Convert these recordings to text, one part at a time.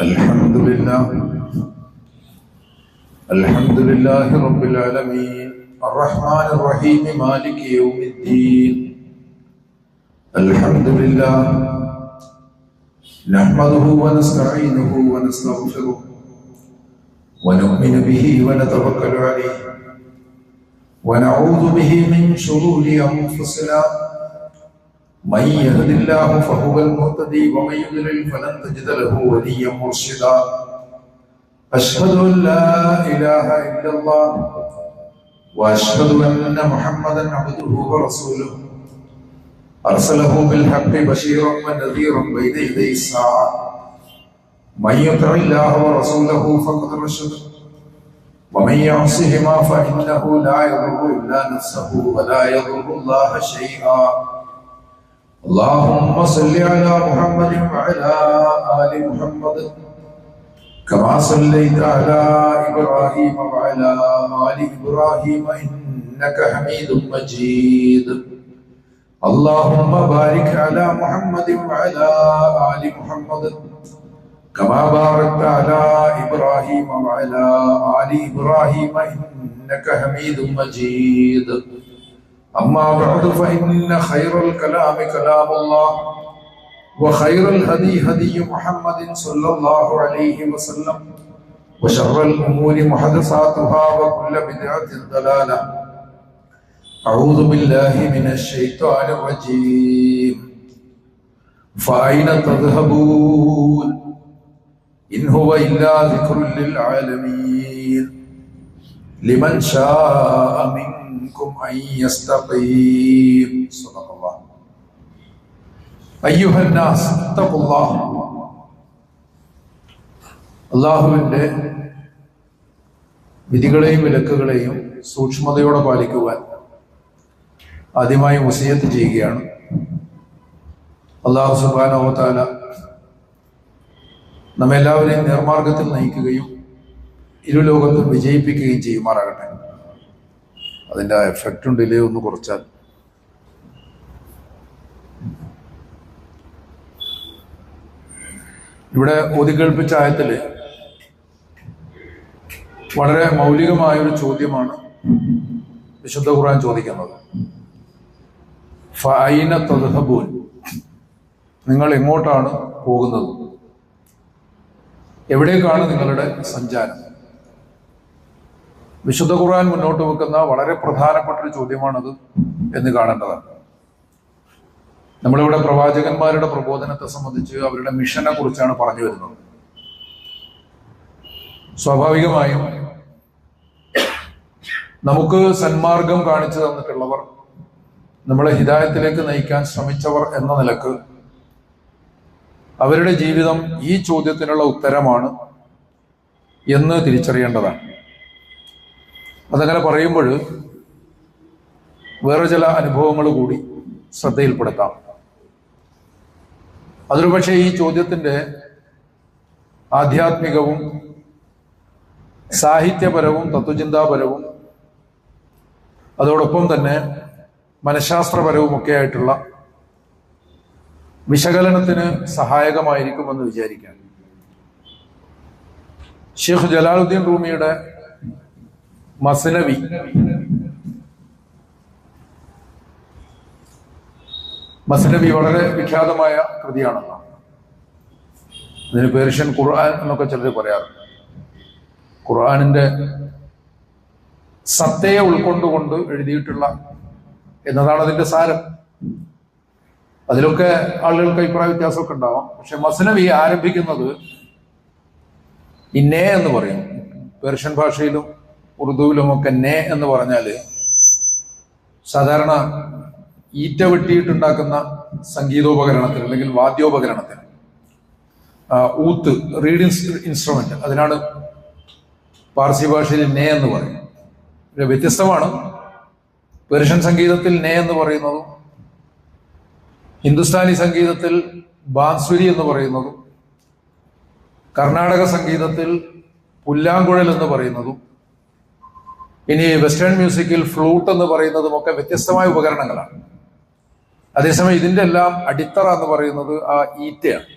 الحمد لله الحمد لله رب العالمين الرحمن الرحيم مالك يوم الدين. الحمد لله نحمده ونستعينه ونستغفره ونؤمن به ونتوكل عليه ونعوذ به من شرور أنفسنا. من يهد الله فهو المهتدي ومن يضلل فلن تجد له وليا مرشدا. أشهد أن لا إله إلا الله وأشهد أن محمدا عبده ورسوله أرسله بالحق بشيرا ونذيرا بين يدي الساعة. من يطع الله ورسوله فقد رشد ومن يعصهما فإنه لا يضر إلا نفسه ولا يضر الله شيئا. اللهم صل على محمد وعلى آل محمد كما صليت على إبراهيم وعلى آل إبراهيم إنك حميد مجيد. اللهم بارك على محمد وعلى آل محمد كما باركت على إبراهيم وعلى آل إبراهيم إنك حميد مجيد. أما بعد فإن خير الكلام كلام الله وخير الهدي هدي محمد صلى الله عليه وسلم وشر الأمور محدثاتها وكل بدعة ضلالة. أعوذ بالله من الشيطان الرجيم. فأين تذهبون إن هو إلا ذكر للعالمين لمن شاء منكم أن يستقيم. صدق الله. أيها الناس اتقوا الله. അള്ളാഹുവിന്റെ വിധികളെയും വിലക്കുകളെയും സൂക്ഷ്മതയോടെ പാലിക്കുവാൻ ആദ്യമായി വസിയത്ത് ചെയ്യുകയാണ്. അല്ലാഹു സുബ്ഹാനഹു വ തആല നമ്മെല്ലാവരെയും നേർമാർഗത്തിൽ നയിക്കുകയും ഇരുലോകത്തും വിജയിപ്പിക്കുകയും ചെയ്യുമാറാകട്ടെ. അതിൻ്റെ എഫക്റ്റും ഡിലേ ഒന്ന് കുറച്ചാൽ. ഇവിടെ ഓതിക്കേൾപ്പിച്ച ആയത്തില് വളരെ മൗലികമായൊരു ചോദ്യമാണ് വിശുദ്ധ ഖുർആൻ ചോദിക്കുന്നത്. ഫഅയ്ന തദ്ഹബൂൻ, നിങ്ങൾ എങ്ങോട്ടാണ് പോകുന്നത്, എവിടേക്കാണ് നിങ്ങളുടെ സഞ്ചാരം? വിശുദ്ധ ഖുർആൻ മുന്നോട്ട് വെക്കുന്ന വളരെ പ്രധാനപ്പെട്ട ഒരു ചോദ്യമാണത് എന്ന് കാണേണ്ടതാണ്. നമ്മളിവിടെ പ്രവാചകന്മാരുടെ പ്രബോധനത്തെ സംബന്ധിച്ച് അവരുടെ മിഷനെ കുറിച്ചാണ് പറഞ്ഞു വരുന്നത്. സ്വാഭാവികമായും നമുക്ക് സന്മാർഗം കാണിച്ചു തന്നിട്ടുള്ളവർ, നമ്മളെ ഹിദായത്തിലേക്ക് നയിക്കാൻ ശ്രമിച്ചവർ എന്ന നിലക്ക് അവരുടെ ജീവിതം ഈ ചോദ്യത്തിനുള്ള ഉത്തരമാണ് എന്ന് തിരിച്ചറിയേണ്ടതാണ്. അതങ്ങനെ പറയുമ്പോൾ വേറെ ചില അനുഭവങ്ങൾ കൂടി ശ്രദ്ധയിൽപ്പെടുത്താം. അതൊരു പക്ഷേ ഈ ചോദ്യത്തിൻ്റെ ആധ്യാത്മികവും സാഹിത്യപരവും തത്വചിന്താപരവും അതോടൊപ്പം തന്നെ മനഃശാസ്ത്രപരവും ഒക്കെ ആയിട്ടുള്ള വിശകലനത്തിന് സഹായകമായിരിക്കുമെന്ന് വിചാരിക്കാം. ഷെയ്ഖ് ജലാലുദ്ദീൻ റൂമിയുടെ മസ്നവി വളരെ വിഖ്യാതമായ കൃതിയാണല്ലോ. ഇതിന് പേർഷ്യൻ ഖുർആൻ എന്നൊക്കെ ചിലർ പറയാറുണ്ട്. ഖുർആനിന്റെ സത്തയെ ഉൾക്കൊണ്ടുകൊണ്ട് എഴുതിയിട്ടുള്ള എന്നതാണ് അതിന്റെ സാരം. അതിലൊക്കെ ആളുകൾക്ക് അഭിപ്രായ വ്യത്യാസമൊക്കെ ഉണ്ടാവാം. പക്ഷെ മസ്നവി ആരംഭിക്കുന്നത് ഇന്നേ എന്ന് പറയും. പേർഷ്യൻ ഭാഷയിലും ഉറുദുവിലുമൊക്കെ നേ എന്ന് പറഞ്ഞാൽ സാധാരണ ഈറ്റ വെട്ടിയിട്ടുണ്ടാക്കുന്ന സംഗീതോപകരണത്തിന് അല്ലെങ്കിൽ വാദ്യോപകരണത്തിന്, ഊത്ത്, റീഡിങ് ഇൻസ്ട്രുമെന്റ്, അതിനാണ് പാർസി ഭാഷയിൽ നേ എന്ന് പറയും. വ്യത്യസ്തമാണ്. പേർഷ്യൻ സംഗീതത്തിൽ നേ എന്ന് പറയുന്നതും ഹിന്ദുസ്ഥാനി സംഗീതത്തിൽ ബാൻസുരി എന്ന് പറയുന്നതും കർണാടക സംഗീതത്തിൽ പുല്ലാങ്കുഴൽ എന്ന് പറയുന്നതും ഇനി വെസ്റ്റേൺ മ്യൂസിക്കിൽ ഫ്ലൂട്ട് എന്ന് പറയുന്നതും ഒക്കെ വ്യത്യസ്തമായ ഉപകരണങ്ങളാണ്. അതേസമയം ഇതിൻ്റെ എല്ലാം അടിത്തറ എന്ന് പറയുന്നത് ആ ഈറ്റയാണ്.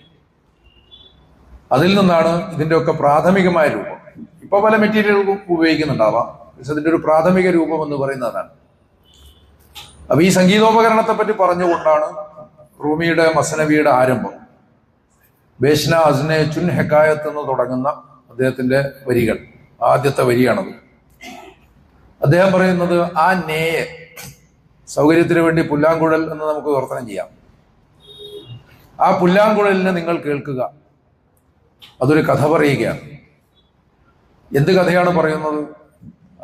അതിൽ നിന്നാണ് ഇതിൻ്റെയൊക്കെ പ്രാഥമികമായ രൂപം. ഇപ്പൊ പല മെറ്റീരിയലുകളും ഉപയോഗിക്കുന്നുണ്ടാവാം, പക്ഷെ അതിൻ്റെ ഒരു പ്രാഥമിക രൂപം എന്ന് പറയുന്നതാണ്. അപ്പൊ ഈ സംഗീതോപകരണത്തെ പറ്റി പറഞ്ഞുകൊണ്ടാണ് റൂമിയുടെ മസനവിയുടെ ആരംഭം. ബേഷ്ന അസ്നെ ചുൻ ഹെക്കായത്ത് എന്ന് തുടങ്ങുന്ന അദ്ദേഹത്തിന്റെ വരികൾ, ആദ്യത്തെ വരിയാണത്. അദ്ദേഹം പറയുന്നത്, ആ നേയെ, സൗകര്യത്തിന് വേണ്ടി പുല്ലാങ്കുഴൽ എന്ന് നമുക്ക് വിവർത്തനം ചെയ്യാം. ആ പുല്ലാങ്കുഴലിനെ നിങ്ങൾ കേൾക്കുക. അതൊരു കഥ പറയുകയാണ്. എന്ത് കഥയാണ് പറയുന്നത്?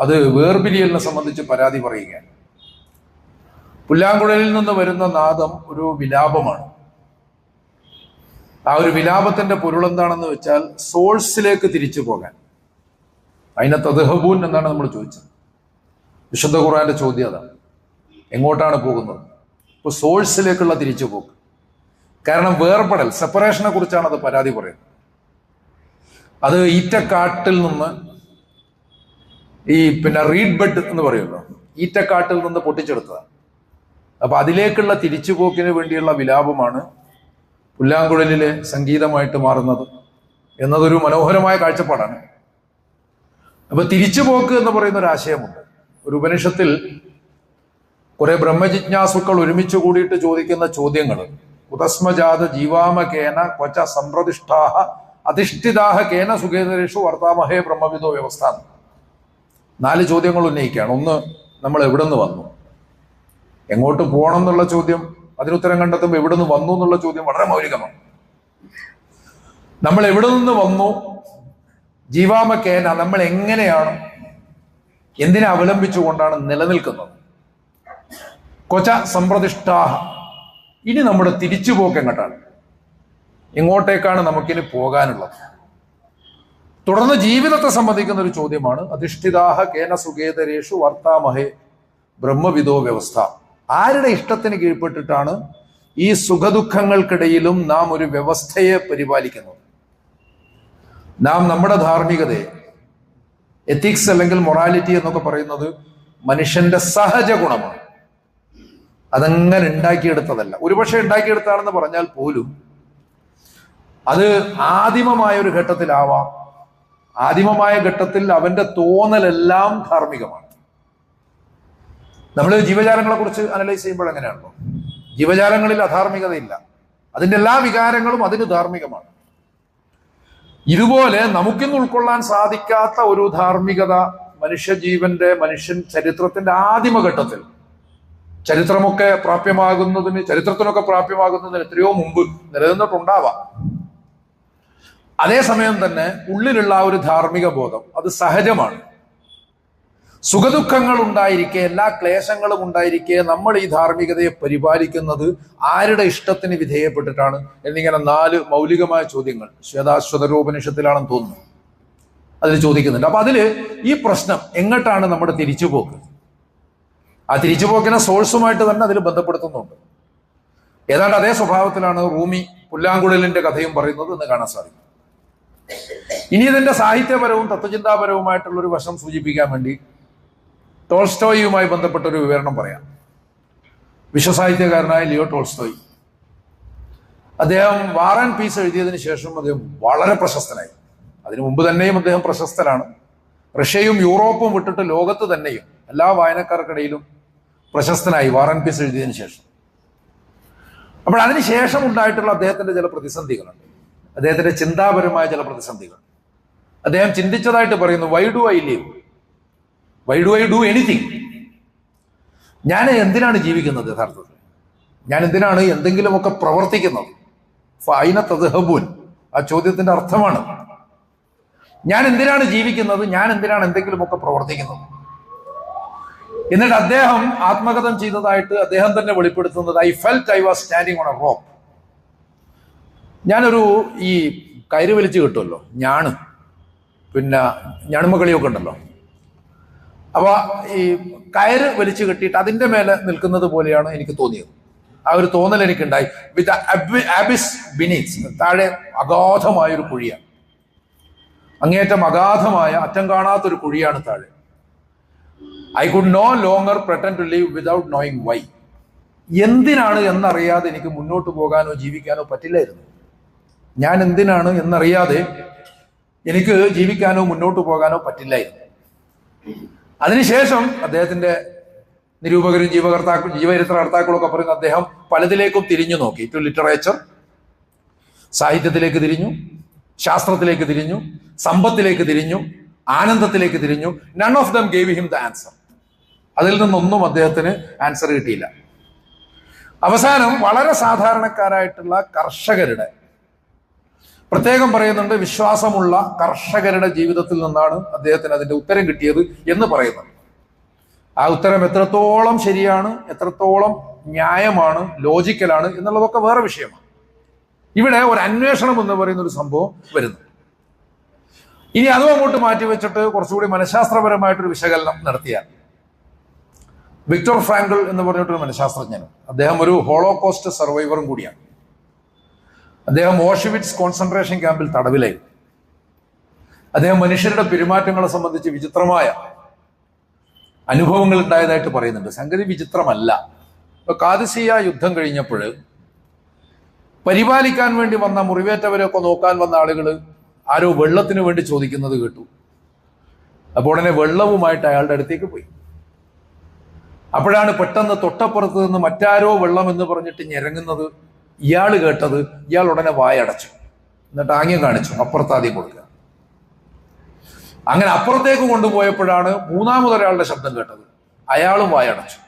അത് വേർപിരിയലിനെ സംബന്ധിച്ച് പരാതി പറയുകയാണ്. പുല്ലാങ്കുഴലിൽ നിന്ന് വരുന്ന നാദം ഒരു വിലാപമാണ്. ആ ഒരു വിലാപത്തിന്റെ പൊരുളെന്താണെന്ന് വെച്ചാൽ സോഴ്സിലേക്ക് തിരിച്ചു പോകാൻ. അതിനെ തദ്ഹബൂൻ എന്നാണ് നമ്മൾ ചോദിച്ചത്. വിശുദ്ധ ഖുർആന്റെ ചോദ്യം അതാണ്, എങ്ങോട്ടാണ് പോകുന്നത്? ഇപ്പൊ സോഴ്സിലേക്കുള്ള തിരിച്ചു പോക്ക്. കാരണം വേർപെടൽ, സെപ്പറേഷനെ കുറിച്ചാണ് അത് പരാതി പറയുന്നത്. അത് ഈറ്റക്കാട്ടിൽ നിന്ന് ഈ റീഡ് ബെഡ് എന്ന് പറയുമല്ലോ, ഈറ്റക്കാട്ടിൽ നിന്ന് പൊട്ടിച്ചെടുത്തതാണ്. അപ്പൊ അതിലേക്കുള്ള തിരിച്ചുപോക്കിന് വേണ്ടിയുള്ള വിലാപമാണ് പുല്ലാങ്കുഴലിലെ സംഗീതമായിട്ട് മാറുന്നത് എന്നതൊരു മനോഹരമായ കാഴ്ചപ്പാടാണ്. അപ്പൊ തിരിച്ചുപോക്ക് എന്ന് പറയുന്ന ഒരു ആശയമുണ്ട്. ഒരു ഉപനിഷത്തിൽ കുറെ ബ്രഹ്മജിജ്ഞാസുക്കൾ ഒരുമിച്ച് കൂടിയിട്ട് ചോദിക്കുന്ന ചോദ്യങ്ങൾ, ഉതസ്മജാത ജീവാമകേന ക്വച സംപ്രതിഷ്ഠാഹ അധിഷ്ഠിതാഹ കേന സുഖേതരേഷു വർത്താമഹേ ബ്രഹ്മവിദോ വ്യവസ്ഥ. 4 ചോദ്യങ്ങൾ ഉന്നയിക്കുകയാണ്. ഒന്ന്, നമ്മൾ എവിടെ നിന്ന് വന്നു? എങ്ങോട്ട് പോകണം എന്നുള്ള ചോദ്യം, അതിനുത്തരം കണ്ടെത്തുമ്പോൾ എവിടെ നിന്ന് വന്നു എന്നുള്ള ചോദ്യം വളരെ മൗലികമാണ്. നമ്മൾ എവിടെ നിന്ന് വന്നു? ജീവാമക്കേന, നമ്മൾ എങ്ങനെയാണ്, എന്തിനെ അവലംബിച്ചുകൊണ്ടാണ് നിലനിൽക്കുന്നത്? കൊച്ച സംപ്രതിഷ്ഠാഹ, ഇനി നമ്മുടെ തിരിച്ചുപോക്ക് എങ്ങോട്ടാണ്? എങ്ങോട്ടേക്കാണ് നമുക്കിനി പോകാനുള്ളത്? തുടർന്ന് ജീവിതത്തെ സംബന്ധിക്കുന്ന ഒരു ചോദ്യമാണ്, അധിഷ്ഠിതാഹ കേന സുഖേതരേഷു വർത്താമഹേ ബ്രഹ്മവിദോ വ്യവസ്ഥ. ആരുടെ ഇഷ്ടത്തിന് കീഴ്പ്പെട്ടിട്ടാണ് ഈ സുഖദുഃഖങ്ങൾക്കിടയിലും നാം ഒരു വ്യവസ്ഥയെ പരിപാലിക്കുന്നത്? നാം നമ്മുടെ ധാർമ്മികതയെ, എത്തിക്സ് അല്ലെങ്കിൽ മൊറാലിറ്റി എന്നൊക്കെ പറയുന്നത് മനുഷ്യന്റെ സഹജ ഗുണമാണ്. അതങ്ങനെ ഉണ്ടാക്കിയെടുത്തതല്ല. ഒരുപക്ഷെ ഉണ്ടാക്കിയെടുത്താണെന്ന് പറഞ്ഞാൽ പോലും അത് ആദിമമായ ഒരു ഘട്ടത്തിലാവാം. ആദിമമായ ഘട്ടത്തിൽ അവന്റെ തോന്നലെല്ലാം ധാർമ്മികമാണ്. നമ്മൾ ജീവജാലങ്ങളെ കുറിച്ച് അനലൈസ് ചെയ്യുമ്പോൾ എങ്ങനെയാണല്ലോ, ജീവജാലങ്ങളിൽ അധാർമികതയില്ല, അതിൻ്റെ എല്ലാ വികാരങ്ങളും അതിന് ധാർമ്മികമാണ്. ഇതുപോലെ നമുക്കിന്ന് ഉൾക്കൊള്ളാൻ സാധിക്കാത്ത ഒരു ധാർമ്മികത മനുഷ്യൻ ചരിത്രത്തിന്റെ ആദിമഘട്ടത്തിൽ, ചരിത്രത്തിനൊക്കെ പ്രാപ്യമാകുന്നതിന് എത്രയോ മുമ്പ് നിലനിന്നിട്ടുണ്ടാവാം. അതേസമയം തന്നെ ഉള്ളിലുള്ള ആ ഒരു ധാർമ്മിക ബോധം അത് സഹജമാണ്. സുഖദുഃഖങ്ങൾ ഉണ്ടായിരിക്കെ, എല്ലാ ക്ലേശങ്ങളും ഉണ്ടായിരിക്കെ നമ്മൾ ഈ ധാർമ്മികതയെ പരിപാലിക്കുന്നത് ആരുടെ ഇഷ്ടത്തിന് വിധേയപ്പെട്ടിട്ടാണ് എന്നിങ്ങനെ 4 മൗലികമായ ചോദ്യങ്ങൾ ശ്വേതാശ്വതരോപനിഷത്തിലാണെന്ന് തോന്നുന്നു അതിൽ ചോദിക്കുന്നുണ്ട്. അപ്പൊ അതില് ഈ പ്രശ്നം എങ്ങോട്ടാണ് നമ്മുടെ തിരിച്ചുപോക്ക്, ആ തിരിച്ചുപോക്കിനെ സോഴ്സുമായിട്ട് തന്നെ അതിൽ ബന്ധപ്പെടുത്തുന്നുണ്ട്. ഏതാണ്ട് അതേ സ്വഭാവത്തിലാണ് റൂമി പുല്ലാങ്കുഴലിന്റെ കഥയും പറയുന്നത് എന്ന് കാണാൻ സാധിക്കും. ഇനി ഇതിന്റെ സാഹിത്യപരവും തത്വചിന്താപരവുമായിട്ടുള്ള ഒരു വശം സൂചിപ്പിക്കാൻ വേണ്ടി ടോൾസ്റ്റോയിയുമായി ബന്ധപ്പെട്ട ഒരു വിവരണം പറയാം. വിശ്വസാഹിത്യകാരനായ ലിയോ ടോൾസ്റ്റോയി, അദ്ദേഹം വാർ ആൻഡ് പീസ് എഴുതിയതിനു ശേഷം അദ്ദേഹം വളരെ പ്രശസ്തനായി. അതിനു മുമ്പ് തന്നെയും അദ്ദേഹം പ്രശസ്തനാണ്. റഷ്യയും യൂറോപ്പും വിട്ടിട്ട് ലോകത്ത് തന്നെയും എല്ലാ വായനക്കാർക്കിടയിലും പ്രശസ്തനായി വാർ ആൻഡ് പീസ് എഴുതിയതിനു ശേഷം. അപ്പോൾ അതിനുശേഷം ഉണ്ടായിട്ടുള്ള അദ്ദേഹത്തിന്റെ ചില പ്രതിസന്ധികളുണ്ട്, അദ്ദേഹത്തിന്റെ ചിന്താപരമായ ചില പ്രതിസന്ധികൾ. അദ്ദേഹം ചിന്തിച്ചതായിട്ട് പറയുന്നു, why do I live, why do I do anything? ഞാൻ എന്തിനാണ് ജീവിക്കുന്നത്? യഥാർത്ഥത്തിൽ ഞാൻ എന്തിനാണ് എന്തെങ്കിലുമൊക്കെ പ്രവർത്തിക്കുന്നത്? ഫൈന തദ്ഹബൂൻ, ആ ചോദ്യത്തിന്റെ അർത്ഥമാണ് ഞാൻ എന്തിനാണ് ജീവിക്കുന്നത്, ഞാൻ എന്തിനാണ് എന്തെങ്കിലുമൊക്കെ പ്രവർത്തിക്കുന്നത്. എന്നിട്ട് അദ്ദേഹം ആത്മകഥം ചെയ്തതായിട്ട് അദ്ദേഹം തന്നെ വെളിപ്പെടുത്തുന്നത്, I felt I was standing on A rock. ഞാനൊരു ഈ കയറ് വലിച്ചു കിട്ടുമല്ലോ, ഞാണുമകളിയൊക്കെ ഉണ്ടല്ലോ, അപ്പൊ ഈ കയറ് വലിച്ചു കെട്ടിയിട്ട് അതിന്റെ മേലെ നിൽക്കുന്നത് പോലെയാണ് എനിക്ക് തോന്നിയത്. ആ ഒരു തോന്നൽ എനിക്കുണ്ടായി. വിത്ത് അബിസ് ബിനീത്ത്, താഴെ അഗാധമായൊരു കുഴിയാണ്, അങ്ങേയറ്റം അഗാധമായ അറ്റം കാണാത്തൊരു കുഴിയാണ് താഴെ. I could no longer pretend to live without knowing why. എന്തിനാണ് എന്നറിയാതെ എനിക്ക് മുന്നോട്ട് പോകാനോ ജീവിക്കാനോ പറ്റില്ലായിരുന്നു. ഞാൻ എന്തിനാണ് എന്നറിയാതെ എനിക്ക് ജീവിക്കാനോ മുന്നോട്ട് പോകാനോ പറ്റില്ലായിരുന്നു. അതിനുശേഷം അദ്ദേഹത്തിന്റെ നിരൂപകരും ജീവചരിത്രകർത്താക്കളും ഒക്കെ പറയുന്ന അദ്ദേഹം പലതിലേക്കും തിരിഞ്ഞു നോക്കി. ടു ലിറ്ററേച്ചർ, സാഹിത്യത്തിലേക്ക് തിരിഞ്ഞു, ശാസ്ത്രത്തിലേക്ക് തിരിഞ്ഞു, സമ്പത്തിലേക്ക് തിരിഞ്ഞു, ആനന്ദത്തിലേക്ക് തിരിഞ്ഞു. None of them gave him the answer. അതിൽ നിന്നൊന്നും അദ്ദേഹത്തിന് ആൻസർ കിട്ടിയില്ല. അവസാനം വളരെ സാധാരണക്കാരായിട്ടുള്ള കർഷകരുടെ, പ്രത്യേകം പറയുന്നുണ്ട്, വിശ്വാസമുള്ള കർഷകരുടെ ജീവിതത്തിൽ നിന്നാണ് അദ്ദേഹത്തിന് അതിന്റെ ഉത്തരം കിട്ടിയത് എന്ന് പറയുന്നത്. ആ ഉത്തരം എത്രത്തോളം ശരിയാണ്, എത്രത്തോളം ന്യായമാണ്, ലോജിക്കലാണ് എന്നുള്ളതൊക്കെ വേറെ വിഷയമാണ്. ഇവിടെ ഒരു അന്വേഷണം എന്ന് പറയുന്ന ഒരു സംഭവം വരുന്നു. ഇനി അതും അങ്ങോട്ട് മാറ്റിവെച്ചിട്ട് കുറച്ചുകൂടി മനഃശാസ്ത്രപരമായിട്ടൊരു വിശകലനം നടത്തിയാൽ, വിക്ടർ ഫ്രാങ്കിൾ എന്ന് പറഞ്ഞിട്ടൊരു മനഃശാസ്ത്രജ്ഞനും, അദ്ദേഹം ഒരു ഹോളോകോസ്റ്റ് സർവൈവറും കൂടിയാണ്. അദ്ദേഹം ഓഷ്വിറ്റ്സ് കോൺസെൻട്രേഷൻ ക്യാമ്പിൽ തടവിലായിരുന്നു. അദ്ദേഹം മനുഷ്യരുടെ പെരുമാറ്റങ്ങളെ സംബന്ധിച്ച് വിചിത്രമായ അനുഭവങ്ങൾ ഉണ്ടായതായിട്ട് പറയുന്നുണ്ട്. സംഗതി വിചിത്രമല്ല. ഇപ്പൊ ഖാദിസിയ യുദ്ധം കഴിഞ്ഞപ്പോൾ പരിപാലിക്കാൻ വേണ്ടി വന്ന, മുറിവേറ്റവരെയൊക്കെ നോക്കാൻ വന്ന ആളുകൾ ആരോ വെള്ളത്തിന് വേണ്ടി ചോദിക്കുന്നത് കേട്ടു. അപ്പോൾ ഉടനെ വെള്ളവുമായിട്ട് അയാളുടെ അടുത്തേക്ക് പോയി. അപ്പോഴാണ് പെട്ടെന്ന് തൊട്ടപ്പുറത്ത് നിന്ന് മറ്റാരോ വെള്ളം എന്ന് പറഞ്ഞിട്ട് ഞെരങ്ങുന്നത് ഇയാൾ കേട്ടത്. ഇയാൾ ഉടനെ വായടച്ചു, എന്നിട്ട് ആംഗ്യം കാണിച്ചു അപ്പുറത്താദ്യം കൊടുക്കുക. അങ്ങനെ അപ്പുറത്തേക്ക് കൊണ്ടുപോയപ്പോഴാണ് മൂന്നാമതൊരാളുടെ ശബ്ദം കേട്ടത്. അയാളും വായടച്ചു.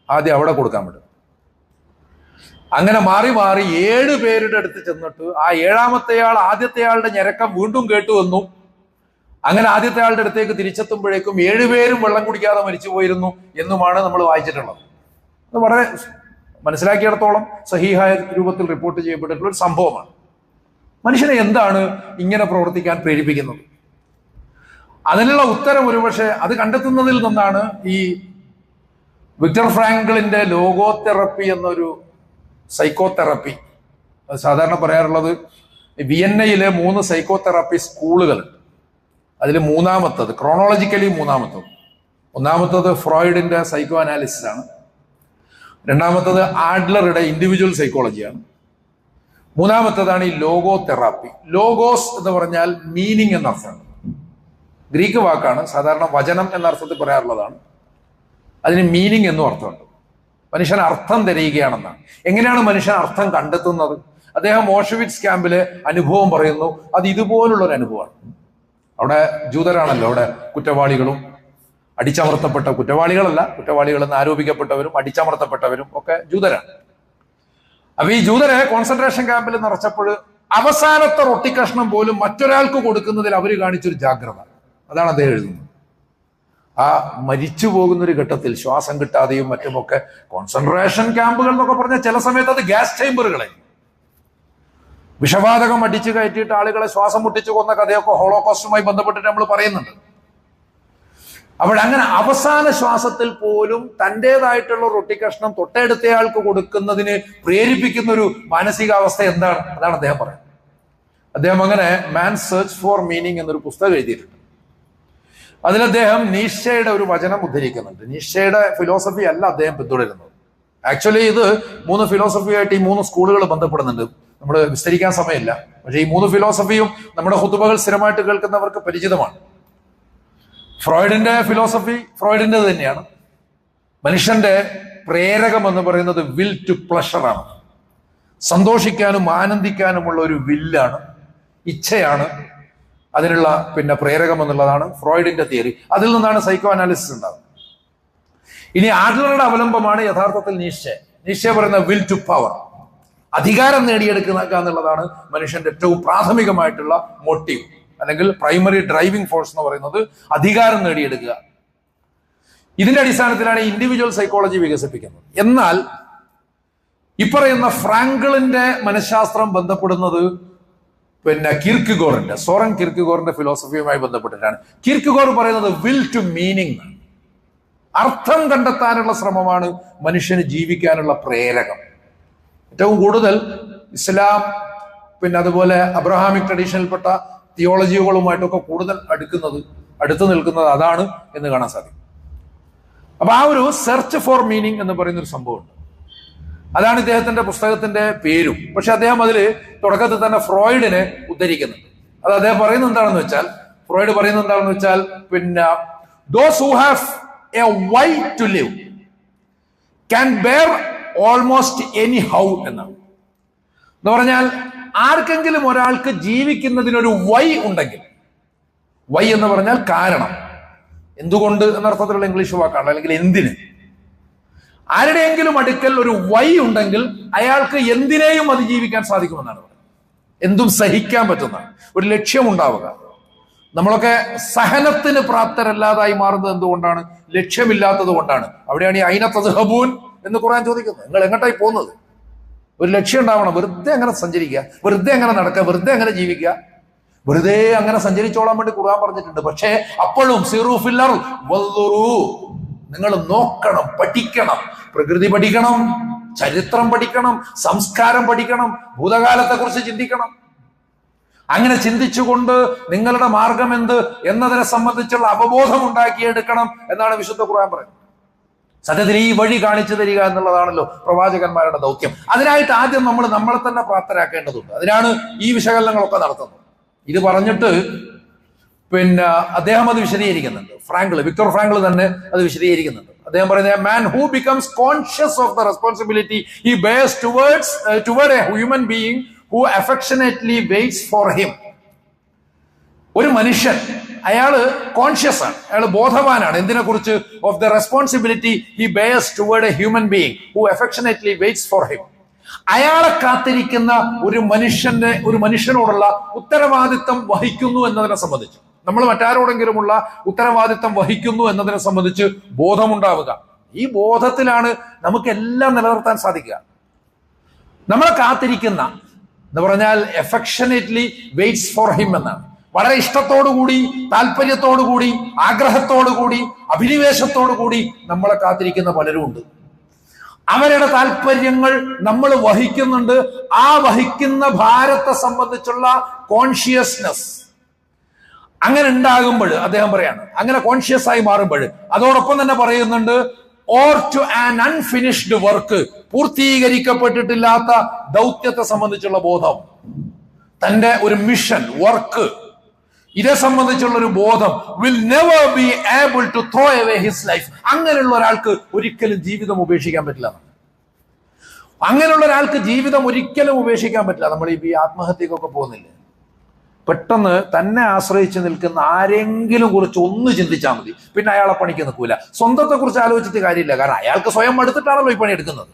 ആദ്യം അവിടെ കൊടുക്കാൻ പറ്റും. അങ്ങനെ മാറി മാറി 7 പേരുടെ അടുത്ത് ചെന്നിട്ട് ആ 7ാമത്തെയാൾ ആദ്യത്തെയാളുടെ ഞരക്കം വീണ്ടും കേട്ടു എന്നും, അങ്ങനെ ആദ്യത്തെ ആളുടെ അടുത്തേക്ക് തിരിച്ചെത്തുമ്പോഴേക്കും 7 പേരും വെള്ളം കുടിക്കാതെ മരിച്ചു പോയിരുന്നു എന്നുമാണ് നമ്മൾ വായിച്ചിട്ടുള്ളത്. അത് വളരെ മനസ്സിലാക്കിയിടത്തോളം സഹീഹായ രൂപത്തിൽ റിപ്പോർട്ട് ചെയ്യപ്പെട്ടിട്ടുള്ള ഒരു സംഭവമാണ്. മനുഷ്യനെ എന്താണ് ഇങ്ങനെ പ്രവർത്തിക്കാൻ പ്രേരിപ്പിക്കുന്നത്? അതിനുള്ള ഉത്തരം ഒരുപക്ഷെ അത് കണ്ടെത്തുന്നതിൽ നിന്നാണ് ഈ വിക്ടർ ഫ്രാങ്കിളിന്റെ ലോഗോതെറപ്പി എന്നൊരു സൈക്കോതെറപ്പി. സാധാരണ പറയാറുള്ളത് വിയന്നയിലെ 3 സൈക്കോതെറപ്പി സ്കൂളുകളുണ്ട്. അതിൽ മൂന്നാമത്തത്, ക്രോണോളജിക്കലി മൂന്നാമത്തത്, ഒന്നാമത്തത് ഫ്രോയിഡിന്റെ സൈക്കോ അനാലിസിസ് ആണ്. രണ്ടാമത്തത് ആഡ്ലറുടെ ഇൻഡിവിജ്വൽ സൈക്കോളജിയാണ്. മൂന്നാമത്തതാണ് ഈ ലോഗോ തെറാപ്പി. ലോഗോസ് എന്ന് പറഞ്ഞാൽ മീനിങ് എന്നർത്ഥമാണ്. ഗ്രീക്ക് വാക്കാണ്, സാധാരണ വചനം എന്ന അർത്ഥത്തിൽ പറയാറുള്ളതാണ്. അതിന് മീനിങ് എന്നും അർത്ഥമുണ്ട്. മനുഷ്യൻ അർത്ഥം തിരയുകയാണെന്നാണ്. എങ്ങനെയാണ് മനുഷ്യൻ അർത്ഥം കണ്ടെത്തുന്നത്? അദ്ദേഹം ഓഷ്വിറ്റ്സ് ക്യാമ്പിലെ അനുഭവം പറയുന്നു. അത് ഇതുപോലുള്ളൊരു അനുഭവമാണ്. അവിടെ ജൂതരാണല്ലോ അവിടെ കുറ്റവാളികളും, അടിച്ചമർത്തപ്പെട്ട കുറ്റവാളികളല്ല, കുറ്റവാളികളെന്ന് ആരോപിക്കപ്പെട്ടവരും അടിച്ചമർത്തപ്പെട്ടവരും ഒക്കെ ജൂതരാണ്. അപ്പൊ ഈ ജൂതരെ കോൺസെൻട്രേഷൻ ക്യാമ്പിൽ നിറച്ചപ്പോൾ അവസാനത്തെ റൊട്ടിക്കഷ്ണം പോലും മറ്റൊരാൾക്ക് കൊടുക്കുന്നതിൽ അവർ കാണിച്ചൊരു ജാഗ്രത, അതാണ് അദ്ദേഹം എഴുതുന്നത്. ആ മരിച്ചു പോകുന്നൊരു ഘട്ടത്തിൽ ശ്വാസം കിട്ടാതെയും മറ്റുമൊക്കെ, കോൺസെൻട്രേഷൻ ക്യാമ്പുകൾ എന്നൊക്കെ പറഞ്ഞാൽ ചില സമയത്ത് അത് ഗ്യാസ് ചേംബറുകളെ, വിഷവാതകം അടിച്ചു കയറ്റിയിട്ട് ആളുകളെ ശ്വാസം മുട്ടിച്ചു കൊന്ന കഥയൊക്കെ ഹോളോകോസ്റ്റുമായി ബന്ധപ്പെട്ടിട്ട് നമ്മൾ പറയുന്നുണ്ട്. അപ്പോഴങ്ങനെ അവസാന ശ്വാസത്തിൽ പോലും തൻ്റെതായിട്ടുള്ള റൊട്ടിക്കഷ്ണം തൊട്ടടുത്തയാൾക്ക് കൊടുക്കുന്നതിന് പ്രേരിപ്പിക്കുന്ന ഒരു മാനസികാവസ്ഥ എന്താണ്? അതാണ് അദ്ദേഹം പറയുന്നത്. അദ്ദേഹം അങ്ങനെ മാൻ സെർച്ച് ഫോർ മീനിങ് എന്നൊരു പുസ്തകം എഴുതിയിട്ടുണ്ട്. അതിൽ അദ്ദേഹം നീഷയുടെ ഒരു വചനം ഉദ്ധരിക്കുന്നുണ്ട്. നീഷയുടെ ഫിലോസഫി അല്ല അദ്ദേഹം പിന്തുടരുന്നത്. ആക്ച്വലി ഇത് 3 ഫിലോസഫിയായിട്ട് ഈ 3 സ്കൂളുകൾ ബന്ധപ്പെടുന്നുണ്ട്. നമ്മൾ വിസ്തരിക്കാൻ സമയമില്ല. പക്ഷേ ഈ 3 ഫിലോസഫിയും നമ്മുടെ ഖുതുബകൾ സ്ഥിരമായിട്ട് കേൾക്കുന്നവർക്ക് പരിചിതമാണ്. ഫ്രോയിഡിന്റെ ഫിലോസഫി ഫ്രോയിഡിൻ്റെത് തന്നെയാണ്. മനുഷ്യന്റെ പ്രേരകം എന്ന് പറയുന്നത് വിൽ ടു പ്ലഷർ ആണ്. സന്തോഷിക്കാനും ആനന്ദിക്കാനുമുള്ള ഒരു വില്ലാണ്, ഇച്ഛയാണ് അതിനുള്ള പ്രേരകം എന്നുള്ളതാണ് ഫ്രോയിഡിന്റെ തിയറി. അതിൽ നിന്നാണ് സൈക്കോ അനാലിസിസ് ഉണ്ടാകുന്നത്. ഇനി ആഡ്ലറുടെ അവലംബമാണ് യഥാർത്ഥത്തിൽ നീഷെ പറയുന്ന വിൽ ടു പവർ, അധികാരം നേടിയെടുക്കുക എന്നുള്ളതാണ് മനുഷ്യന്റെ ഏറ്റവും പ്രാഥമികമായിട്ടുള്ള മോട്ടീവ്, അല്ലെങ്കിൽ പ്രൈമറി ഡ്രൈവിംഗ് ഫോഴ്സ് എന്ന് പറയുന്നത് അധികാരം നേടിയെടുക്കുക. ഇതിന്റെ അടിസ്ഥാനത്തിലാണ് ഇൻഡിവിജ്വൽ സൈക്കോളജി വികസിപ്പിക്കുന്നത്. എന്നാൽ ഇപ്പറയുന്ന ഫ്രാങ്കിളിന്റെ മനഃശാസ്ത്രം ബന്ധപ്പെടുന്നത് സോറൻ കിർക്കിഗോറിന്റെ ഫിലോസഫിയുമായി ബന്ധപ്പെട്ടിട്ടാണ്. കിർക്കിഗോർ പറയുന്നത് വിൽ ടു മീനിങ്, അർത്ഥം കണ്ടെത്താനുള്ള ശ്രമമാണ് മനുഷ്യന് ജീവിക്കാനുള്ള പ്രേരകം. ഏറ്റവും കൂടുതൽ ഇസ്ലാം അതുപോലെ അബ്രഹാമിക് ട്രഡീഷനിൽപ്പെട്ട തിയോളജികളുമായിട്ടൊക്കെ കൂടുതൽ അടുത്തു നിൽക്കുന്നത് അതാണ് എന്ന് കാണാൻ സാധിക്കും. അപ്പൊ ആ ഒരു സെർച്ച് ഫോർ മീനിങ് എന്ന് പറയുന്ന ഒരു സംഭവമുണ്ട്. അതാണ് ഇദ്ദേഹത്തിന്റെ പുസ്തകത്തിന്റെ പേരും. പക്ഷെ അദ്ദേഹം അതിൽ തുടക്കത്തിൽ തന്നെ ഫ്രോയിഡിനെ ഉദ്ധരിക്കുന്നുണ്ട്. അത് അദ്ദേഹം പറയുന്നത് എന്താണെന്ന് വെച്ചാൽ, ഫ്രോയിഡ് പറയുന്നത് എന്താണെന്ന് വെച്ചാൽ, പിന്നെ those who have a why to live can bear almost anyhow എന്നാണ്. എന്ന് പറഞ്ഞാൽ ആർക്കെങ്കിലും ഒരാൾക്ക് ജീവിക്കുന്നതിനൊരു വൈ ഉണ്ടെങ്കിൽ, വൈ എന്ന് പറഞ്ഞാൽ കാരണം, എന്തുകൊണ്ട് എന്നർത്ഥത്തിലുള്ള ഇംഗ്ലീഷ് വാക്കാണ്, അല്ലെങ്കിൽ എന്തിന്. ആരുടെയെങ്കിലും അടുക്കൽ ഒരു വൈ ഉണ്ടെങ്കിൽ അയാൾക്ക് എന്തിനേയും അതിജീവിക്കാൻ സാധിക്കുമെന്നാണ് പറയുന്നത്. എന്തും സഹിക്കാൻ പറ്റുന്ന ഒരു ലക്ഷ്യമുണ്ടാവുക. നമ്മളൊക്കെ സഹനത്തിന് പ്രാപ്തരല്ലാതായി മാറുന്നത് എന്തുകൊണ്ടാണ്? ലക്ഷ്യമില്ലാത്തത് കൊണ്ടാണ്. അവിടെയാണ് ഈ അയിന തദ്ഹബൂൻ എന്ന് ഖുർആൻ ചോദിക്കുന്നത്. നിങ്ങൾ എങ്ങോട്ടായി പോകുന്നത്? ഒരു ലക്ഷ്യം ഉണ്ടാവണം. വെറുതെ അങ്ങനെ സഞ്ചരിക്കുക, വെറുതെ അങ്ങനെ നടക്കുക, വെറുതെ അങ്ങനെ ജീവിക്കുക, വെറുതെ അങ്ങനെ സഞ്ചരിച്ചോളാൻ വേണ്ടി ഖുർആൻ പറഞ്ഞിട്ടുണ്ട്. പക്ഷേ അപ്പോഴും നിങ്ങൾ നോക്കണം, പഠിക്കണം, പ്രകൃതി പഠിക്കണം, ചരിത്രം പഠിക്കണം, സംസ്കാരം പഠിക്കണം, ഭൂതകാലത്തെ കുറിച്ച് ചിന്തിക്കണം. അങ്ങനെ ചിന്തിച്ചുകൊണ്ട് നിങ്ങളുടെ മാർഗം എന്ത് എന്നതിനെ സംബന്ധിച്ചുള്ള അവബോധം ഉണ്ടാക്കിയെടുക്കണം എന്നാണ് വിശുദ്ധ ഖുർആൻ പറയുന്നത്. സത്യത്തിൽ ഈ വഴി കാണിച്ചു തരിക എന്നുള്ളതാണല്ലോ പ്രവാചകന്മാരുടെ ദൗത്യം. അതിനായിട്ട് ആദ്യം നമ്മൾ നമ്മളെ തന്നെ പ്രാപ്തരാക്കേണ്ടതുണ്ട്. അതിനാണ് ഈ വിശകലനങ്ങളൊക്കെ നടത്തുന്നത്. ഇത് പറഞ്ഞിട്ട് പിന്നെ അദ്ദേഹം അത് വിശദീകരിക്കുന്നുണ്ട്. വിക്ടർ ഫ്രാങ്കിൾ തന്നെ അത് വിശദീകരിക്കുന്നുണ്ട്. അദ്ദേഹം പറയുന്നത്, man who becomes conscious of the responsibility he bears toward A human being who affectionately weights for him. ഒരു മനുഷ്യൻ, അയാള് കോൺഷ്യസ് ആണ്, അയാൾ ബോധവാനാണ്. എന്തിനെ കുറിച്ച്? Of the responsibility he bears toward A human being who affectionately weights for him. അയാളെ കാത്തിരിക്കുന്ന ഒരു മനുഷ്യനോടുള്ള ഉത്തരവാദിത്തം വഹിക്കുന്നു എന്നതിനെ സംബന്ധിച്ച്, നമ്മൾ മറ്റാരോടെങ്കിലുമുള്ള ഉത്തരവാദിത്തം വഹിക്കുന്നു എന്നതിനെ സംബന്ധിച്ച് ബോധമുണ്ടാവുക. ഈ ബോധത്തിലാണ് നമുക്കെല്ലാം നിലനിർത്താൻ സാധിക്കുക. നമ്മളെ കാത്തിരിക്കുന്ന എന്ന് പറഞ്ഞാൽ എഫെക്ഷനേറ്റ്ലി വെയിറ്റ്സ് ഫോർ ഹിം എന്നാണ്. വളരെ ഇഷ്ടത്തോടുകൂടി, താല്പര്യത്തോടുകൂടി, ആഗ്രഹത്തോടുകൂടി, അഭിനിവേശത്തോടുകൂടി നമ്മളെ കാത്തിരിക്കുന്ന പലരും ഉണ്ട്. അവരുടെ താല്പര്യങ്ങൾ നമ്മൾ വഹിക്കുന്നുണ്ട്. ആ വഹിക്കുന്ന ഭാരത്തെ സംബന്ധിച്ചുള്ള കോൺഷ്യസ്നെസ് അങ്ങനെ ഉണ്ടാകുമ്പോൾ, അദ്ദേഹം പറയാണ്, അങ്ങനെ കോൺഷ്യസ് ആയി മാറുമ്പോൾ, അതോടൊപ്പം തന്നെ പറയുന്നുണ്ട്, or to an unfinished work, പൂർത്തീകരിക്കപ്പെട്ടിട്ടില്ലാത്ത ദൗത്യത്തെ സംബന്ധിച്ചുള്ള ബോധം, തന്റെ ഒരു മിഷൻ, വർക്ക്, ഇതേ സംബന്ധിച്ചുള്ള ഒരു ബോധം, will never be able to throw away his life. അങ്ങനെയുള്ള ഒരാൾക്ക് ഒരിക്കലും ജീവിതം ഉപേക്ഷിക്കാൻ പറ്റില്ല. അങ്ങനെയുള്ള ഒരാൾക്ക് ജീവിതം ഒരിക്കലും ഉപേക്ഷിക്കാൻ പറ്റില്ല. നമ്മൾ ഈ ആത്മഹത്യക്കൊക്കെ പോകുന്നില്ലേ, പെട്ടെന്ന് തന്നെ ആശ്രയിച്ച് നിൽക്കുന്ന ആരെങ്കിലും കുറിച്ച് ഒന്ന് ചിന്തിച്ചാൽ മതി, പിന്നെ അയാളെ പണിക്ക് നിൽക്കൂല. സ്വന്തത്തെ കുറിച്ച് ആലോചിച്ചിട്ട് കാര്യമില്ല. കാരണം അയാൾക്ക് സ്വയം മടുത്തിട്ടാണല്ലോ ഈ പണി എടുക്കുന്നത്.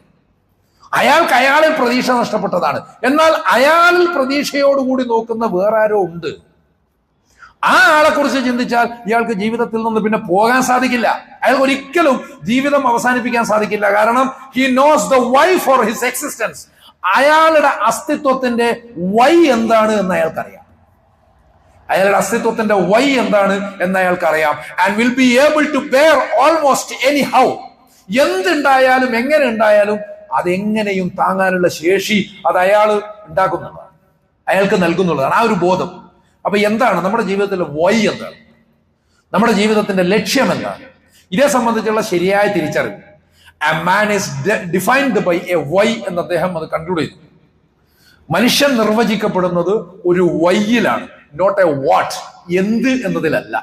അയാൾക്ക് അയാളിൽ പ്രതീക്ഷ നഷ്ടപ്പെട്ടതാണ്. എന്നാൽ അയാളിൽ പ്രതീക്ഷയോടുകൂടി നോക്കുന്ന വേറെ ആരോ ഉണ്ട്. ആ ആളെ കുറിച്ച് ചിന്തിച്ചാൽ ഇയാൾക്ക് ജീവിതത്തിൽ നിന്ന് പിന്നെ പോകാൻ സാധിക്കില്ല. അയാൾക്ക് ഒരിക്കലും ജീവിതം അവസാനിപ്പിക്കാൻ സാധിക്കില്ല. കാരണം he knows the why for his existence. അയാളുടെ അസ്തിത്വത്തിന്റെ വൈ എന്താണ് എന്ന് അയാൾക്കറിയാം. അയാളുടെ അസ്തിത്വത്തിന്റെ വൈ എന്താണ് എന്ന് അയാൾക്കറിയാം. And will be able to bear almost any how. എന്തുണ്ടായാലും എങ്ങനെ ഉണ്ടായാലും അതെങ്ങനെയും താങ്ങാനുള്ള ശേഷി അത് അയാൾ ഉണ്ടാക്കുന്നുള്ളതാണ്, അയാൾക്ക് നൽകുന്നുള്ളതാണ് ആ ഒരു ബോധം. അപ്പൊ എന്താണ് നമ്മുടെ ജീവിതത്തിലെ വൈ? എന്താണ് നമ്മുടെ ജീവിതത്തിന്റെ ലക്ഷ്യം? എന്താണ്? ഇതേ സംബന്ധിച്ചുള്ള ശരിയായ തിരിച്ചറിവ്. A man is defined by a why എന്ന് അദ്ദേഹം അത് കൺക്ലൂഡ് ചെയ്തു. മനുഷ്യൻ നിർവചിക്കപ്പെടുന്നത് ഒരു വൈയിലാണ്, നോട്ട് എ വാട്ട്. എന്ത് എന്നതിലല്ല,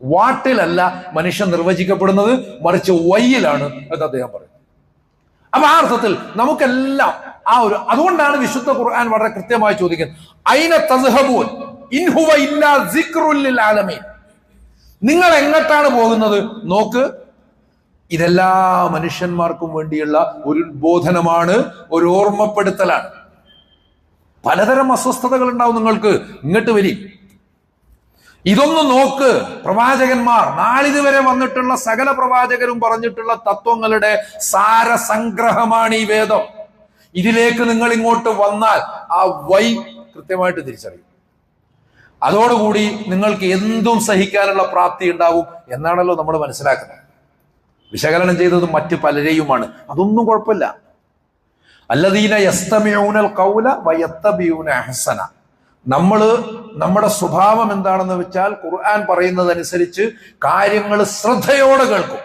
വാട്ടിലല്ല മനുഷ്യൻ നിർവചിക്കപ്പെടുന്നത്, മറിച്ച് വൈയിലാണ് എന്ന് അദ്ദേഹം പറയുന്നത്. അപ്പൊ ആ അർത്ഥത്തിൽ നമുക്കെല്ലാം അതുകൊണ്ടാണ് വിശുദ്ധ ഖുർആൻ വളരെ കൃത്യമായി ചോദിക്കുന്നത്, ഐന തസ്ഹബൂൻ ഇൻ ഹുവ ഇല്ലാ സിക്റുൽ ലിൽ ആലമീൻ. നിങ്ങൾ എങ്ങോട്ടാണ് പോകുന്നത്? നോക്ക്, ഇതെല്ലാ മനുഷ്യന്മാർക്കും വേണ്ടിയുള്ള ഒരു ഉദ്ബോധനമാണ്, ഒരു ഓർമ്മപ്പെടുത്തലാണ്. പലതരം അസ്വസ്ഥതകൾ ഉണ്ടാവും നിങ്ങൾക്ക്, ഇങ്ങോട്ട് വരി, ഇതൊന്ന് നോക്ക്. പ്രവാചകന്മാർ, നാളിതുവരെ വന്നിട്ടുള്ള സകല പ്രവാചകരും പറഞ്ഞിട്ടുള്ള തത്വങ്ങളുടെ സാരസംഗ്രഹമാണ് ഈ വേദം. ഇതിലേക്ക് നിങ്ങൾ ഇങ്ങോട്ട് വന്നാൽ ആ വൈ കൃത്യമായിട്ട് തിരിച്ചറിയും. അതോടുകൂടി നിങ്ങൾക്ക് എന്തും സഹിക്കാനുള്ള പ്രാപ്തി ഉണ്ടാവും എന്നാണല്ലോ നമ്മൾ മനസ്സിലാക്കുന്നത്. വിശകലനം ചെയ്തത് മറ്റു പലരെയുമാണ്, അതൊന്നും കുഴപ്പമില്ല. അല്ലദീന യസ്തമിഊനൽ ഖൗല വയത്തബിഊന അഹ്സന. നമ്മുടെ സ്വഭാവം എന്താണെന്ന് വെച്ചാൽ ഖുർആൻ പറയുന്നതനുസരിച്ച് കാര്യങ്ങൾ ശ്രദ്ധയോടെ കേൾക്കും.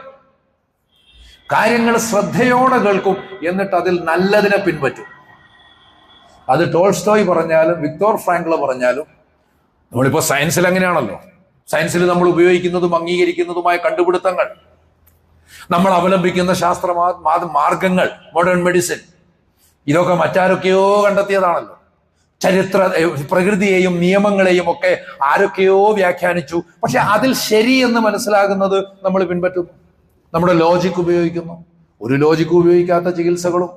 കാര്യങ്ങൾ ശ്രദ്ധയോടെ കേൾക്കും, എന്നിട്ട് അതിൽ നല്ലതിനെ പിൻപറ്റും. അത് ടോൾസ്റ്റോയ് പറഞ്ഞാലും വിക്ടോർ ഫ്രാങ്ക്ൾ പറഞ്ഞാലും, നമ്മളിപ്പോൾ സയൻസിൽ അങ്ങനെയാണല്ലോ. സയൻസിൽ നമ്മൾ ഉപയോഗിക്കുന്നതും അംഗീകരിക്കുന്നതുമായ കണ്ടുപിടുത്തങ്ങൾ, നമ്മൾ അവലംബിക്കുന്ന ശാസ്ത്ര മാർഗങ്ങൾ, മോഡേൺ മെഡിസിൻ, ഇതൊക്കെ മറ്റാരൊക്കെയോ കണ്ടെത്തിയതാണല്ലോ. പ്രകൃതിയെയും നിയമങ്ങളെയും ഒക്കെ ആരൊക്കെയോ വ്യാഖ്യാനിച്ചു. പക്ഷെ അതിൽ ശരി എന്ന് മനസ്സിലാകുന്നത് നമ്മൾ പിൻപറ്റുന്നു, നമ്മുടെ ലോജിക്ക് ഉപയോഗിക്കുന്നു. ഒരു ലോജിക്ക് ഉപയോഗിക്കാത്ത ചികിത്സകളും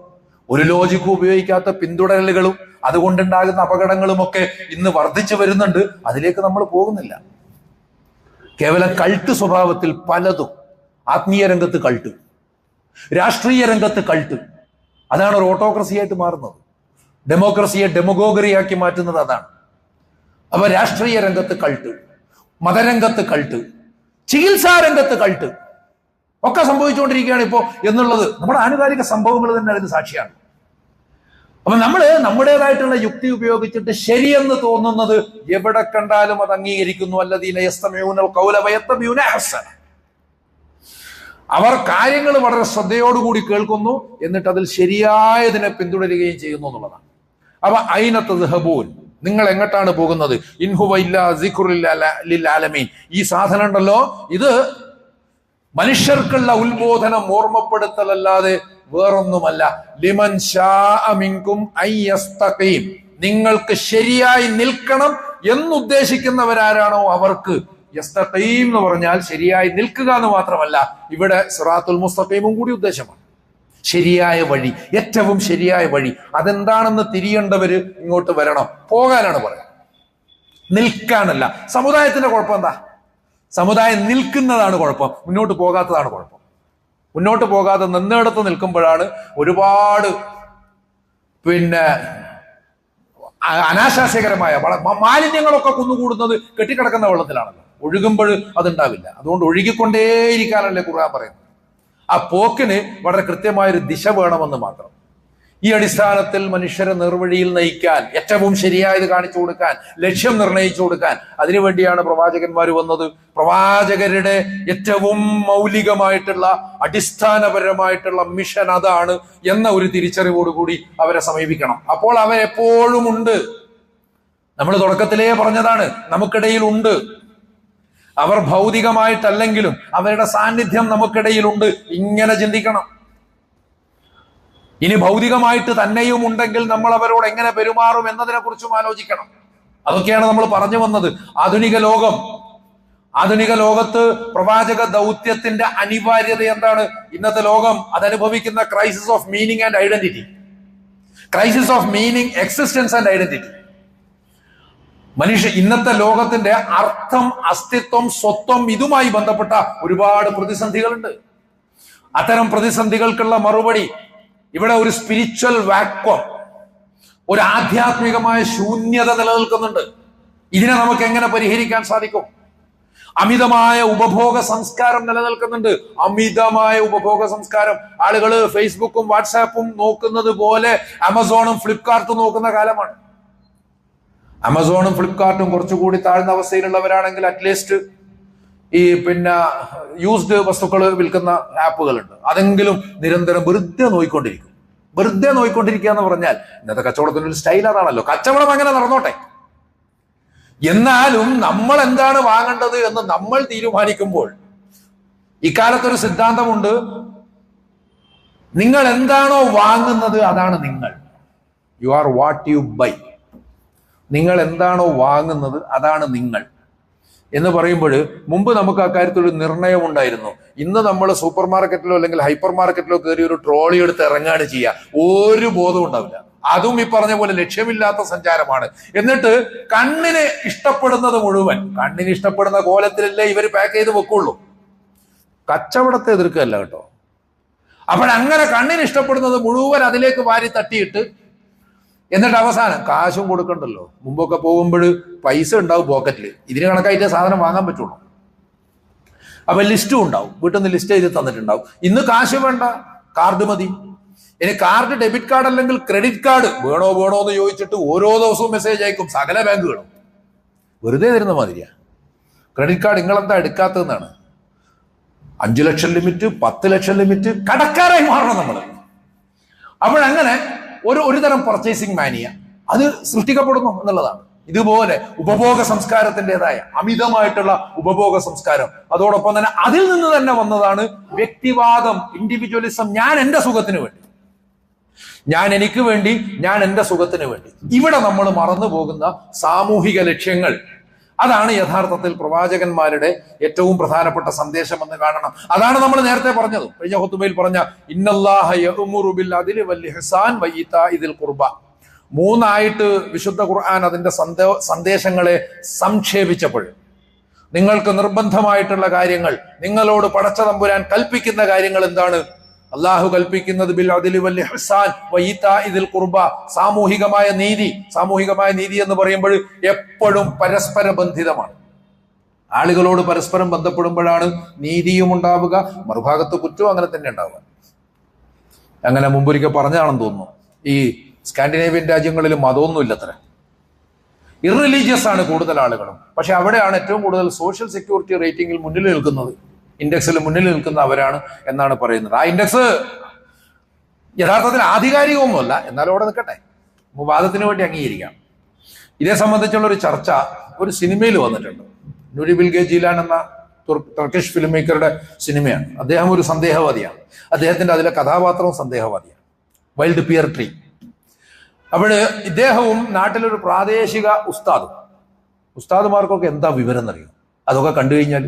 ഒരു ലോജിക്ക് ഉപയോഗിക്കാത്ത പിന്തുടരലുകളും അതുകൊണ്ടുണ്ടാകുന്ന അപകടങ്ങളും ഒക്കെ ഇന്ന് വർദ്ധിച്ചു വരുന്നുണ്ട്. അതിലേക്ക് നമ്മൾ പോകുന്നില്ല. കേവലം കൾട്ട് സ്വഭാവത്തിൽ പലതും, ആത്മീയ രംഗത്ത് കൾട്ട്, രാഷ്ട്രീയ രംഗത്ത് കൾട്ട്, അതാണ് ഒരു ഓട്ടോക്രസിയായിട്ട് മാറുന്നത്. ഡെമോക്രസിയെ ഡെമോഗോഗറിയാക്കി മാറ്റുന്നത് അതാണ്. അപ്പൊ രാഷ്ട്രീയ രംഗത്ത് കൾട്ട്, മതരംഗത്ത് കൾട്ട്, ചികിത്സാ രംഗത്ത് കൾട്ട് ഒക്കെ സംഭവിച്ചുകൊണ്ടിരിക്കുകയാണ് ഇപ്പോൾ എന്നുള്ളത് നമ്മുടെ ആനുകാലിക സംഭവങ്ങൾ തന്നെ അതിന് സാക്ഷിയാണ്. അപ്പൊ നമ്മുടേതായിട്ടുള്ള യുക്തി ഉപയോഗിച്ചിട്ട് ശരിയെന്ന് തോന്നുന്നത് എവിടെ കണ്ടാലും അത് അംഗീകരിക്കുന്നു. അല്ലദീന യസ്തമിഊനൽ ഖൗല വയത്തബിഊന അഹ്സന. അവർ കാര്യങ്ങൾ വളരെ ശ്രദ്ധയോടുകൂടി കേൾക്കുന്നു, എന്നിട്ട് അതിൽ ശരിയായതിനെ പിന്തുടരുകയും ചെയ്യുന്നു എന്നുള്ളതാണ്. അപ്പൊ ഐന തദ്ഹബൂൻ, നിങ്ങൾ എങ്ങോട്ടാണ് പോകുന്നത്? ഇൻഹുവ ഇല്ലാ സിക്റുൽ ലിൽ ആലമീൻ. ഈ സാധനം ഉണ്ടല്ലോ, ഇത് മനുഷ്യർക്കുള്ള ഉത്ബോധനം, ഓർമ്മപ്പെടുത്തലല്ലാതെ വേറൊന്നുമല്ല. ലിമൻ ശാഅ മിൻകും അയ്യസ്തഖീം, നിങ്ങൾക്ക് ശരിയായി നിൽക്കണം എന്നുദ്ദേശിക്കുന്നവരാരാണോ അവർക്ക്. യസ്തഖീം എന്ന് പറഞ്ഞാൽ ശരിയായി നിൽക്കുക എന്ന് മാത്രമല്ല, ഇവിടെ സിറാത്തുൽ മുസ്തഖീമും കൂടി ഉദ്ദേശമാണ്. ശരിയായ വഴി, ഏറ്റവും ശരിയായ വഴി അതെന്താണെന്ന് തിരിയേണ്ടവര് ഇങ്ങോട്ട് വരണം. പോകാനാണ് പറയുന്നത്, നിൽക്കാനല്ല. സമുദായത്തിന്റെ കുഴപ്പം എന്താ? സമുദായം നിൽക്കുന്നതാണ് കുഴപ്പം, മുന്നോട്ട് പോകാത്തതാണ് കുഴപ്പം. മുന്നോട്ട് പോകാതെ നിന്നിടത്ത് നിൽക്കുമ്പോഴാണ് ഒരുപാട് അനാശാസ്യകരമായ മാലിന്യങ്ങളൊക്കെ കുന്നുകൂടുന്നത്. കെട്ടിക്കിടക്കുന്ന വെള്ളത്തിലാണല്ലോ, ഒഴുകുമ്പോൾ അതുണ്ടാവില്ല. അതുകൊണ്ട് ഒഴുകിക്കൊണ്ടേയിരിക്കാനല്ലേ ഖുർആൻ പറയുന്നത്. ആ പോക്കിന് വളരെ കൃത്യമായൊരു ദിശ വേണമെന്ന് മാത്രം. ഈ അടിസ്ഥാനത്തിൽ മനുഷ്യരെ നിർവഴിയിൽ നയിക്കാൻ, ഏറ്റവും ശരിയായത് കാണിച്ചു കൊടുക്കാൻ, ലക്ഷ്യം നിർണയിച്ചു കൊടുക്കാൻ, അതിനുവേണ്ടിയാണ് പ്രവാചകന്മാർ വന്നത്. പ്രവാചകരുടെ ഏറ്റവും മൗലികമായിട്ടുള്ള അടിസ്ഥാനപരമായിട്ടുള്ള മിഷൻ അതാണ് എന്ന ഒരു തിരിച്ചറിവോടുകൂടി അവരെ സമീപിക്കണം. അപ്പോൾ അവരെപ്പോഴും ഉണ്ട്. നമ്മൾ തുടക്കത്തിലേ പറഞ്ഞതാണ്, നമുക്കിടയിൽ ഉണ്ട്. അവർ ഭൗതികമായിട്ടല്ലെങ്കിലും അവരുടെ സാന്നിധ്യം നമുക്കിടയിലുണ്ട്. ഇങ്ങനെ ചിന്തിക്കണം. ഇനി ഭൗതികമായിട്ട് തന്നെയും ഉണ്ടെങ്കിൽ നമ്മൾ അവരോട് എങ്ങനെ പെരുമാറും എന്നതിനെ കുറിച്ചും ആലോചിക്കണം. അതൊക്കെയാണ് നമ്മൾ പറഞ്ഞു വന്നത്. ആധുനിക ലോകത്ത് പ്രവാചക ദൗത്യത്തിന്റെ അനിവാര്യത എന്താണ്? ഇന്നത്തെ ലോകം അതനുഭവിക്കുന്ന crisis of meaning and identity, crisis of meaning, existence and identity. ഇന്നത്തെ ലോകത്തിന്റെ അർത്ഥം, അസ്തിത്വം, സ്വത്വം, ഇതുമായി ബന്ധപ്പെട്ട ഒരുപാട് പ്രതിസന്ധികളുണ്ട്. അത്തരം പ്രതിസന്ധികൾക്കുള്ള മറുപടി ഇവിടെ ഒരു സ്പിരിച്വൽ വാക്വം, ഒരു ആധ്യാത്മികമായ ശൂന്യത നിലനിൽക്കുന്നുണ്ട്. ഇതിനെ നമുക്ക് എങ്ങനെ പരിഹരിക്കാൻ സാധിക്കും? അമിതമായ ഉപഭോഗ സംസ്കാരം നിലനിൽക്കുന്നുണ്ട്. അമിതമായ ഉപഭോഗ സംസ്കാരം. ആളുകൾ ഫേസ്ബുക്കും വാട്സാപ്പും നോക്കുന്നത് പോലെ ആമസോണും ഫ്ലിപ്കാർട്ടും നോക്കുന്ന കാലമാണ്. ആമസോണും ഫ്ലിപ്കാർട്ടും കുറച്ചുകൂടി താഴ്ന്ന അവസ്ഥയിലുള്ളവരാണെങ്കിൽ അറ്റ്ലീസ്റ്റ് ഈ യൂസ്ഡ് വസ്തുക്കൾ വിൽക്കുന്ന ആപ്പുകളുണ്ട്. അതെങ്കിലും നിരന്തരം വെറുതെ നോയിക്കൊണ്ടിരിക്കും. വെറുതെ നോയിക്കൊണ്ടിരിക്കുക എന്ന് പറഞ്ഞാൽ ഇന്നത്തെ കച്ചവടത്തിന്റെ ഒരു സ്റ്റൈൽ അതാണല്ലോ. കച്ചവടം അങ്ങനെ നടന്നോട്ടെ, എന്നാലും നമ്മൾ എന്താണ് വാങ്ങേണ്ടത് എന്ന് നമ്മൾ തീരുമാനിക്കുമ്പോൾ ഇക്കാലത്തൊരു സിദ്ധാന്തമുണ്ട്. നിങ്ങൾ എന്താണോ വാങ്ങുന്നത് അതാണ് നിങ്ങൾ. You are what you buy. നിങ്ങൾ എന്താണോ വാങ്ങുന്നത് അതാണ് നിങ്ങൾ എന്ന് പറയുമ്പോൾ, മുമ്പ് നമുക്ക് അക്കാര്യത്തിൽ ഒരു നിർണയം ഉണ്ടായിരുന്നു. ഇന്ന് നമ്മൾ സൂപ്പർ മാർക്കറ്റിലോ അല്ലെങ്കിൽ ഹൈപ്പർ മാർക്കറ്റിലോ കയറി ഒരു ട്രോളി എടുത്ത് ഇറങ്ങാണ് ചെയ്യുക. ഒരു ബോധവും ഉണ്ടാവില്ല. അതും ഈ പറഞ്ഞ പോലെ ലക്ഷ്യമില്ലാത്ത സഞ്ചാരമാണ്. എന്നിട്ട് കണ്ണിന് ഇഷ്ടപ്പെടുന്നത് മുഴുവൻ, കണ്ണിന് ഇഷ്ടപ്പെടുന്ന കോലത്തിലല്ലേ ഇവർ പാക്ക് ചെയ്ത് വെക്കുള്ളൂ. കച്ചവടത്തെ എതിർക്കുകയല്ല കേട്ടോ. അപ്പോഴങ്ങനെ കണ്ണിന് ഇഷ്ടപ്പെടുന്നത് മുഴുവൻ അതിലേക്ക് വാരി തട്ടിയിട്ട്, എന്നിട്ട് അവസാനം കാശും കൊടുക്കണ്ടല്ലോ. മുമ്പൊക്കെ പോകുമ്പോൾ പൈസ ഉണ്ടാവും പോക്കറ്റിൽ, ഇതിന് കണക്കായിട്ട് സാധനം വാങ്ങാൻ പറ്റുള്ളൂ. അപ്പൊ ലിസ്റ്റും ഉണ്ടാവും, വീട്ടിൽ നിന്ന് ലിസ്റ്റ് ചെയ്ത് തന്നിട്ടുണ്ടാവും. ഇന്ന് കാശ് വേണ്ട, കാർഡ് മതി. ഇനി കാർഡ്, ഡെബിറ്റ് കാർഡ് അല്ലെങ്കിൽ ക്രെഡിറ്റ് കാർഡ് വേണോ എന്ന് ചോദിച്ചിട്ട് ഓരോ ദിവസവും മെസ്സേജ് അയക്കും സകല ബാങ്കുകളും. വെറുതെ തരുന്ന മാതിരിയാ. ക്രെഡിറ്റ് കാർഡ് നിങ്ങളെന്താ എടുക്കാത്തതെന്നാണ്. 5 ലക്ഷം ലിമിറ്റ്, 10 ലക്ഷം ലിമിറ്റ്, കടക്കാരായി മാറണം നമ്മൾ. അപ്പോഴങ്ങനെ ഒരു തരം പർച്ചേസിങ് മാനിയ അത് സൃഷ്ടിക്കപ്പെടുന്നു എന്നുള്ളതാണ്. ഇതുപോലെ ഉപഭോഗ സംസ്കാരത്തിൻ്റെതായ അമിതമായിട്ടുള്ള ഉപഭോഗ സംസ്കാരം, അതോടൊപ്പം തന്നെ അതിൽ നിന്ന് തന്നെ വന്നതാണ് വ്യക്തിവാദം, ഇൻഡിവിജ്വലിസം. ഞാൻ എൻ്റെ സുഖത്തിന് വേണ്ടി, ഞാൻ എനിക്ക് വേണ്ടി, ഞാൻ എൻ്റെ സുഖത്തിന് വേണ്ടി. ഇവിടെ നമ്മൾ മറന്നു പോകുന്ന സാമൂഹിക ലക്ഷ്യങ്ങൾ, അതാണ് യഥാർത്ഥത്തിൽ പ്രവാചകന്മാരുടെ ഏറ്റവും പ്രധാനപ്പെട്ട സന്ദേശം എന്ന് കാണണം. അതാണ് നമ്മൾ നേരത്തെ പറഞ്ഞത്, കഴിഞ്ഞ ഖുതുബയിൽ പറഞ്ഞ ഇന്നല്ലാഹ യഅ്മുറു ബിൽ അദ്ലി വൽ ഇഹ്സാൻ വ ഈതാഇദിൽ ഖുർബ. 3 വിശുദ്ധ ഖുർആൻ അതിന്റെ സന്ദേശങ്ങളെ സംക്ഷേപിച്ചപ്പോൾ, നിങ്ങൾക്ക് നിർബന്ധമായിട്ടുള്ള കാര്യങ്ങൾ, നിങ്ങളോട് പടച്ച തമ്പുരാൻ കൽപ്പിക്കുന്ന കാര്യങ്ങൾ എന്താണ്? അള്ളാഹു കൽപ്പിക്കുന്നത് ബിൽ അദ്ലി വൽ ഇഹ്സാൻ വ ഈതാഇദിൽ ഖുർബ, സാമൂഹികമായ നീതി. സാമൂഹികമായ നീതി എന്ന് പറയുമ്പോൾ എപ്പോഴും പരസ്പര ബന്ധിതമാണ്. ആളുകളോട് പരസ്പരം ബന്ധപ്പെടുമ്പോഴാണ് നീതിയും ഉണ്ടാവുക, മറുഭാഗത്ത് കുറ്റവും അങ്ങനെ തന്നെ ഉണ്ടാവുക. അങ്ങനെ മുമ്പൊരിക്കൽ പറഞ്ഞാണെന്ന് തോന്നുന്നു, ഈ സ്കാൻഡിനേവിയൻ രാജ്യങ്ങളിൽ മതമൊന്നുമില്ലത്ര, ഇർറിലീജിയസ് ആണ് കൂടുതൽ ആളുകളും. പക്ഷെ അവിടെയാണ് ഏറ്റവും കൂടുതൽ സോഷ്യൽ സെക്യൂരിറ്റി റേറ്റിംഗിൽ മുന്നിൽ നിൽക്കുന്നത്, ഇൻഡെക്സിൽ മുന്നിൽ നിൽക്കുന്ന അവരാണ് എന്നാണ് പറയുന്നത്. ആ ഇൻഡെക്സ് യഥാർത്ഥത്തിൽ ആധികാരികമൊന്നുമല്ല, എന്നാലും അവിടെ നിൽക്കട്ടെ, വാദത്തിന് വേണ്ടി അംഗീകരിക്കാം. ഇതേ സംബന്ധിച്ചുള്ള ഒരു ചർച്ച ഒരു സിനിമയിൽ വന്നിട്ടുണ്ട്. നൂരി ബിൽഗെ ജീലാൻ എന്ന ടർക്കിഷ് ഫിലിം മേക്കറുടെ സിനിമയാണ്. അദ്ദേഹം ഒരു സന്ദേഹവാദിയാണ്, അദ്ദേഹത്തിന്റെ അതിലെ കഥാപാത്രവും സന്ദേഹവാദിയാണ്, വൈൽഡ് പിയർ ട്രീ. അവിടെ ഇദ്ദേഹവും നാട്ടിലൊരു പ്രാദേശിക ഉസ്താദുമാർക്കൊക്കെ എന്താ വിവരം എന്നറിയും. അതൊക്കെ കണ്ടു കഴിഞ്ഞാൽ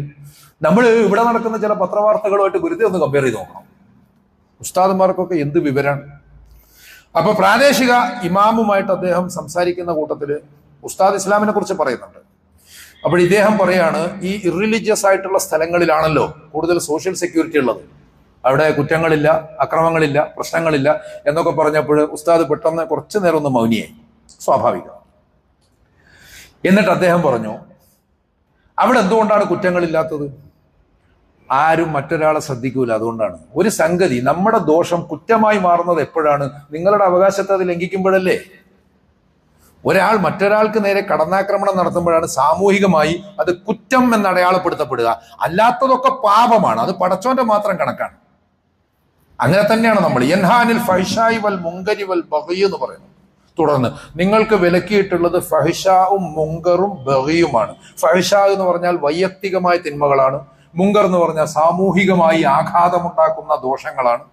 നമ്മൾ ഇവിടെ നടക്കുന്ന ചില പത്രവാർത്തകളുമായിട്ട് വെറുതെ ഒന്ന് കമ്പയർ ചെയ്ത് നോക്കണം. ഉസ്താദുമാർക്കൊക്കെ എന്ത് വിവരമാണ്. അപ്പൊ പ്രാദേശിക ഇമാമുമായിട്ട് അദ്ദേഹം സംസാരിക്കുന്ന കൂട്ടത്തില് ഉസ്താദ് ഇസ്ലാമിനെ കുറിച്ച് പറയുന്നുണ്ട്. അപ്പോൾ ഇദ്ദേഹം പറയാണ്, ഈ ഇർറിലീജിയസ് ആയിട്ടുള്ള സ്ഥലങ്ങളിലാണല്ലോ കൂടുതൽ സോഷ്യൽ സെക്യൂരിറ്റി ഉള്ളത്, അവിടെ കുറ്റങ്ങളില്ല, അക്രമങ്ങളില്ല, പ്രശ്നങ്ങളില്ല എന്നൊക്കെ പറഞ്ഞപ്പോൾ ഉസ്താദ് പെട്ടെന്ന് കുറച്ചു നേരം ഒന്ന് മൗനിയായി, സ്വാഭാവികം. എന്നിട്ട് അദ്ദേഹം പറഞ്ഞു, അവിടെ എന്തുകൊണ്ടാണ് കുറ്റങ്ങളില്ലാത്തത്? ആരും മറ്റൊരാളെ ശ്രദ്ധിക്കൂല, അതുകൊണ്ടാണ്. ഒരു സംഗതി, നമ്മുടെ ദോഷം കുറ്റമായി മാറുന്നത് എപ്പോഴാണ്? നിങ്ങളുടെ അവകാശത്തെ അത് ലംഘിക്കുമ്പോഴല്ലേ. ഒരാൾ മറ്റൊരാൾക്ക് നേരെ കടന്നാക്രമണം നടത്തുമ്പോഴാണ് സാമൂഹികമായി അത് കുറ്റം എന്ന് അടയാളപ്പെടുത്തപ്പെടുക. അല്ലാത്തതൊക്കെ പാപമാണ്, അത് പടച്ചോന്റെ മാത്രം കണക്കാണ്. അങ്ങനെ തന്നെയാണ് നമ്മൾ യൻഹാനിൽ ഫഹിഷായി വൽ മുങ്കരി വൽ ബഗി എന്ന് പറയുന്നത്. തുടർന്ന് നിങ്ങൾക്ക് വിലക്കിയിട്ടുള്ളത് ഫഹിഷാവും മുങ്കറും ബഗിയുമാണ്. ഫഹിഷ എന്ന് പറഞ്ഞാൽ വൈയക്തികമായ തിന്മകളാണ്, മുങ്കർ എന്ന് പറഞ്ഞാൽ സാമൂഹികമായി ആഘാതമുണ്ടാക്കുന്ന ദോഷങ്ങളാണ്,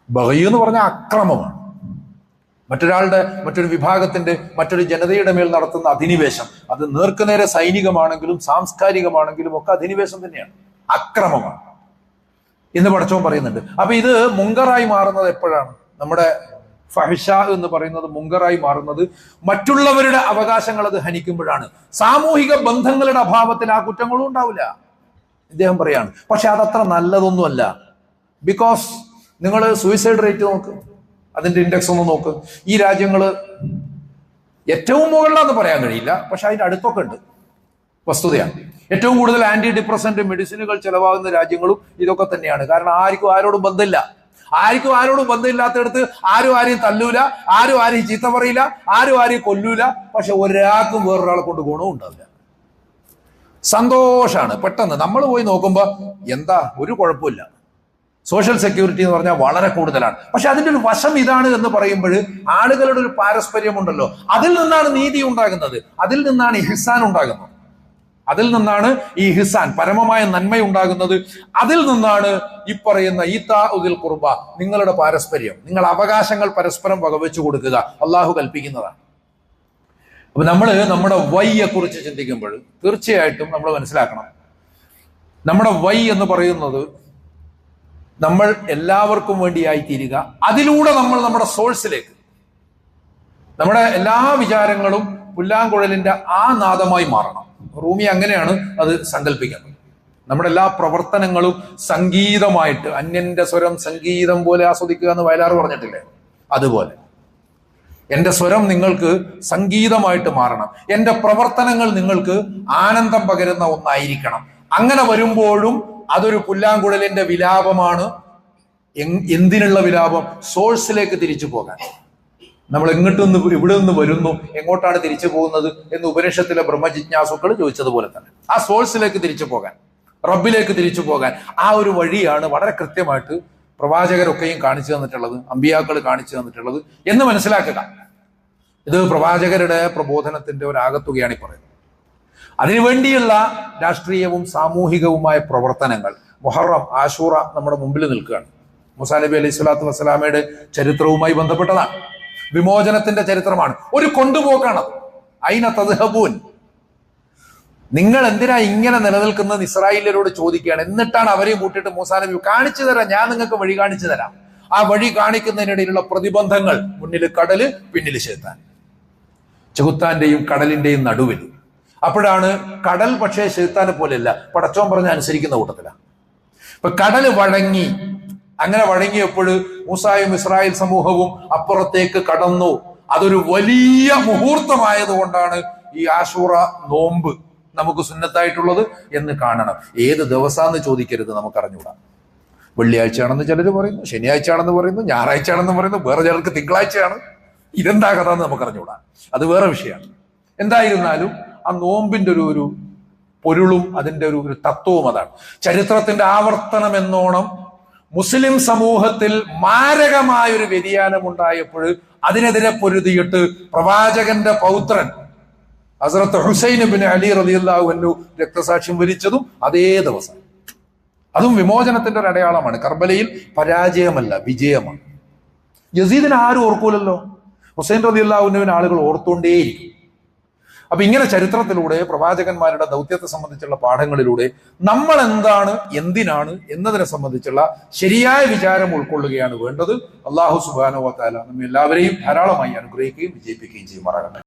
ബഗി എന്ന് പറഞ്ഞാൽ അക്രമമാണ്. മറ്റൊരു വിഭാഗത്തിന്റെ, മറ്റൊരു ജനതയുടെ മേൽ നടത്തുന്ന അധിനിവേശം, അത് നേർക്കുനേരെ സൈനികമാണെങ്കിലും സാംസ്കാരികമാണെങ്കിലും ഒക്കെ അധിനിവേശം തന്നെയാണ്, അക്രമമാണ് എന്ന് പടച്ചോൻ പറയുന്നുണ്ട്. അപ്പൊ ഇത് മുങ്കറായി മാറുന്നത് എപ്പോഴാണ്? നമ്മുടെ ഫഹിഷ എന്ന് പറയുന്നത് മുങ്കറായി മാറുന്നത് മറ്റുള്ളവരുടെ അവകാശങ്ങൾ അത് ഹനിക്കുമ്പോഴാണ്. സാമൂഹിക ബന്ധങ്ങളുടെ അഭാവത്തിൽ ആ കുറ്റങ്ങളും ഉണ്ടാവില്ല, ഇദ്ദേഹം പറയാണ്. പക്ഷെ അതത്ര നല്ലതൊന്നുമല്ല. ബിക്കോസ് നിങ്ങൾ സൂയിസൈഡ് റേറ്റ് നോക്ക്, അതിന്റെ ഇൻഡെക്സ് ഒന്ന് നോക്ക്. ഈ രാജ്യങ്ങള് ഏറ്റവും മുകളിലാന്ന് പറയാൻ കഴിയില്ല, പക്ഷെ അതിന്റെ അടുത്തൊക്കെ ഉണ്ട്, വസ്തുതയാണ്. ഏറ്റവും കൂടുതൽ ആന്റി ഡിപ്രസന്റ് മെഡിസിനുകൾ ചെലവാകുന്ന രാജ്യങ്ങളും ഇതൊക്കെ തന്നെയാണ്. കാരണം ആർക്കും ആരോടും ബന്ധമില്ല. ആരോടും ബന്ധമില്ലാത്തടത്ത് ആരും ആരെയും തല്ലൂല, ആരും ആരെയും ചീത്ത പറയില്ല, ആരും ആരെയും കൊല്ലൂല. പക്ഷെ ഒരാൾക്കും വേറൊരാളെ കൊണ്ട് ഗുണവും ഉണ്ടാവില്ല. സന്തോഷാണ്. പെട്ടെന്ന് നമ്മൾ പോയി നോക്കുമ്പോ എന്താ, ഒരു കുഴപ്പമില്ല. സോഷ്യൽ സെക്യൂരിറ്റി എന്ന് പറഞ്ഞാൽ വളരെ കൂടുതലാണ്. പക്ഷെ അതിന്റെ ഒരു വശം ഇതാണ് എന്ന് പറയുമ്പോൾ ആളുകളുടെ ഒരു പാരസ്പര്യമുണ്ടല്ലോ, അതിൽ നിന്നാണ് നീതി ഉണ്ടാകുന്നത്, അതിൽ നിന്നാണ് ഇഹ്സാൻ ഉണ്ടാകുന്നത്, അതിൽ നിന്നാണ് ഈ ഇഹ്സാൻ, പരമമായ നന്മ ഉണ്ടാകുന്നത്. അതിൽ നിന്നാണ് ഈ പറയുന്ന ഈതാഉദിൽ ഖുർബ, നിങ്ങളുടെ പാരസ്പര്യം, നിങ്ങൾ അവകാശങ്ങൾ പരസ്പരം വകവെച്ചു കൊടുക്കുക, അള്ളാഹു കൽപ്പിക്കുന്നതാണ്. അപ്പൊ നമ്മുടെ വൈയെ കുറിച്ച് ചിന്തിക്കുമ്പോൾ തീർച്ചയായിട്ടും നമ്മൾ മനസ്സിലാക്കണം, നമ്മുടെ വൈ എന്ന് പറയുന്നത് നമ്മൾ എല്ലാവർക്കും വേണ്ടിയായി തീരുക, അതിലൂടെ നമ്മൾ നമ്മുടെ സോഴ്സിലേക്ക്, നമ്മുടെ എല്ലാ വിചാരങ്ങളും പുല്ലാങ്കുഴലിന്റെ ആ നാദമായി മാറണം. റൂമി അങ്ങനെയാണ് അത് സങ്കല്പിക്കുന്നത്. നമ്മുടെ എല്ലാ പ്രവർത്തനങ്ങളും സംഗീതമായിട്ട്, അന്യന്റെ സ്വരം സംഗീതം പോലെ ആസ്വദിക്കുക എന്ന് വയലാർ പറഞ്ഞിട്ടില്ലേ, അതുപോലെ എന്റെ സ്വരം നിങ്ങൾക്ക് സംഗീതമായിട്ട് മാറണം, എന്റെ പ്രവർത്തനങ്ങൾ നിങ്ങൾക്ക് ആനന്ദം പകരുന്ന ഒന്നായിരിക്കണം. അങ്ങനെ വരുമ്പോഴും അതൊരു പുല്ലാങ്കുഴലിന്റെ വിലാപമാണ്. എന്തിനുള്ള വിലാപം? സോഴ്സിലേക്ക് തിരിച്ചു പോകാൻ. നമ്മൾ ഇവിടെ നിന്ന് വരുന്നു, എങ്ങോട്ടാണ് തിരിച്ചു പോകുന്നത് എന്ന് ഉപനിഷത്തിലെ ബ്രഹ്മജിജ്ഞാസുക്കൾ ചോദിച്ചതുപോലെ തന്നെ ആ സോഴ്സിലേക്ക് തിരിച്ചു പോകാൻ. റബ്ബിലേക്ക് തിരിച്ചു പോകാൻ. ആ ഒരു വഴിയാണ് വളരെ കൃത്യമായിട്ട് പ്രവാചകരൊക്കെയും കാണിച്ചു തന്നിട്ടുള്ളത്, അമ്പിയാക്കൾ കാണിച്ചു തന്നിട്ടുള്ളത് എന്ന് മനസ്സിലാക്കുക. ഇത് പ്രവാചകരുടെ പ്രബോധനത്തിന്റെ ഒരു ആകത്തുകയാണ് ഈ പറയുന്നത്. അതിനുവേണ്ടിയുള്ള രാഷ്ട്രീയവും സാമൂഹികവുമായ പ്രവർത്തനങ്ങൾ, മുഹറം, ആശൂറ നമ്മുടെ മുമ്പിൽ നിൽക്കുകയാണ്. മൂസാ നബി അലൈഹി സ്വലാത്തു വസ്സലാമയുടെ ചരിത്രവുമായി ബന്ധപ്പെട്ടതാണ്. വിമോചനത്തിന്റെ ചരിത്രമാണ്. ഒരു കൊണ്ടുപോക്കാണത്. അയിന തദ്ഹബൂൻ, നിങ്ങൾ എന്തിനാ ഇങ്ങനെ നിലനിൽക്കുന്നത് ഇസ്രായേലിയരോട് ചോദിക്കുകയാണ്. എന്നിട്ടാണ് അവരെയും കൂട്ടിയിട്ട് മൂസാ നബി കാണിച്ചു തരാം, ഞാൻ നിങ്ങൾക്ക് വഴി കാണിച്ചു തരാം. ആ വഴി കാണിക്കുന്നതിനിടയിലുള്ള പ്രതിബന്ധങ്ങൾ, മുന്നിൽ കടല്, പിന്നിൽ ശൈത്താൻ, ചെകുത്താന്റെയും കടലിന്റെയും നടുവിൽ. അപ്പോഴാണ് കടൽ പക്ഷേ ശൈത്താനെ പോലെയല്ല, പടച്ചോൻ പറഞ്ഞ അനുസരിക്കുന്ന കൂട്ടത്തിലാണ്. ഇപ്പൊ കടല് വഴങ്ങി. അങ്ങനെ വഴങ്ങിയപ്പോൾ മൂസായും ഇസ്രായേൽ സമൂഹവും അപ്പുറത്തേക്ക് കടന്നു. അതൊരു വലിയ മുഹൂർത്തമായതുകൊണ്ടാണ് ഈ ആശൂറ നോമ്പ് നമുക്ക് സുന്നത്തായിട്ടുള്ളത് എന്ന് കാണണം. ഏത് ദിവസാന്ന് ചോദിക്കരുത്, നമുക്കറിഞ്ഞൂടാ. വെള്ളിയാഴ്ചയാണെന്ന് ചിലർ പറയുന്നു, ശനിയാഴ്ചയാണെന്ന് പറയുന്നു, ഞായറാഴ്ചയാണെന്ന് പറയുന്നു, വേറെ ചിലർക്ക് തിങ്കളാഴ്ചയാണ്. ഇതെന്താ കഥ എന്ന് നമുക്കറിഞ്ഞൂടാ, അത് വേറെ വിഷയമാണ്. എന്തായിരുന്നാലും ആ നോമ്പിന്റെ ഒരു പൊരുളും അതിന്റെ ഒരു തത്വവും അതാണ്. ചരിത്രത്തിന്റെ ആവർത്തനം എന്നോണം മുസ്ലിം സമൂഹത്തിൽ മാരകമായൊരു വ്യതിയാനം ഉണ്ടായപ്പോൾ അതിനെതിരെ പൊരുതിയിട്ട് പ്രവാചകന്റെ പൗത്രൻ ഹസ്രത്ത് ഹുസൈൻ ഇബ്നു അലി റളിയല്ലാഹു അൻഹു രക്തസാക്ഷ്യം വരിച്ചതും അതേ ദിവസം. അതും വിമോചനത്തിന്റെ ഒരു അടയാളമാണ്. കർബലയിൽ പരാജയമല്ല, വിജയമാണ്. യസീദിനെ ആരും ഓർക്കൂലല്ലോ, ഹുസൈൻ റളിയല്ലാഹു അൻഹുവിനെ ആളുകൾ ഓർത്തുകൊണ്ടേയിരിക്കും. അപ്പൊ ഇങ്ങനെ ചരിത്രത്തിലൂടെ പ്രവാചകന്മാരുടെ ദൗത്യത്തെ സംബന്ധിച്ചുള്ള പാഠങ്ങളിലൂടെ നമ്മൾ എന്താണ്, എന്തിനാണ് എന്നതിനെ സംബന്ധിച്ചുള്ള ശരിയായ വിചാരം ഉൾക്കൊള്ളുകയാണ് വേണ്ടത്. അല്ലാഹു സുബ്ഹാനഹു വ തആല നമ്മെ എല്ലാവരെയും ധാരാളമായി അനുഗ്രഹിക്കുകയും വിജയിപ്പിക്കുകയും ചെയ്യുമാറാകട്ടെ.